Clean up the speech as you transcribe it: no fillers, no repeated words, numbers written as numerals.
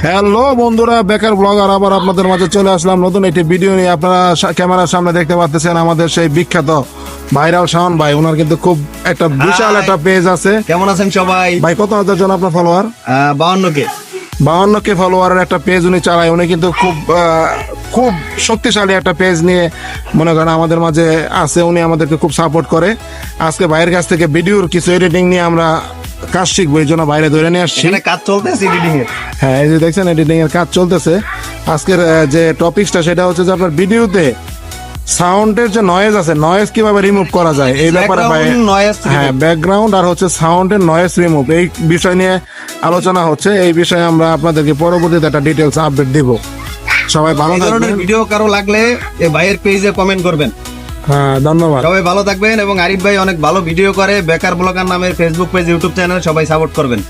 Hello বন্ধুরা, বেকার blogger আবার আপনাদের মাঝে চলে আসলাম নতুন একটি ভিডিও নিয়ে। আপনারা ক্যামেরার সামনে দেখতে পাচ্ছেন আমাদের সেই বিখ্যাত ভাইরাল শাওন ভাই। ওনার কিন্তু খুব একটা বিশাল একটা পেজ আছে। কেমন আছেন সবাই? ভাই কত হাজার জন আপনার ফলোয়ার? 52K 52K ফলোয়ারের একটা পেজ উনি চালায়। উনি কিন্তু খুব শক্তিশালী একটা পেজ নিয়ে মনে করেন আমাদের মাঝে আছে। উনি আমাদেরকে খুব সাপোর্ট করে। আজকে ভাইয়ের কাছ থেকে ভিডিওর কিছু এডিটিং নিয়ে আমরা কাজ শিখবো, এই জন্য বাইরে ধরে নিয়ে আসছি। এখানে কাজ চলতেছে এডিটিং এর। হ্যাঁ, এই যে দেখছেন এডিটিং এর কাজ চলতেছে। আজকের যে টপিকসটা সেটা হচ্ছে যে আপনার ভিডিওতে সাউন্ডের যে নয়েজ আছে, নয়েজ কিভাবে রিমুভ করা যায় এই ব্যাপারে ভাই। হ্যাঁ, ব্যাকগ্রাউন্ড আর হচ্ছে সাউন্ডের নয়েজ রিমুভ, এই বিষয় নিয়ে আলোচনা হচ্ছে। এই বিষয়ে আমরা আপনাদেরকে পরবর্তীতে একটা ডিটেলস আপডেট দিব। সবাই ভালো থাকবেন। ভিডিও কারো লাগলে এই ভাইয়ের পেজে কমেন্ট করবেন। হ্যাঁ, ধন্যবাদ। সবাই ভালো থাকবেন এবং আরিফ ভাই অনেক ভালো ভিডিও করে। বেকার ব্লগার নামের ফেসবুক পেজ, ইউটিউব চ্যানেল সবাই সাপোর্ট করবেন।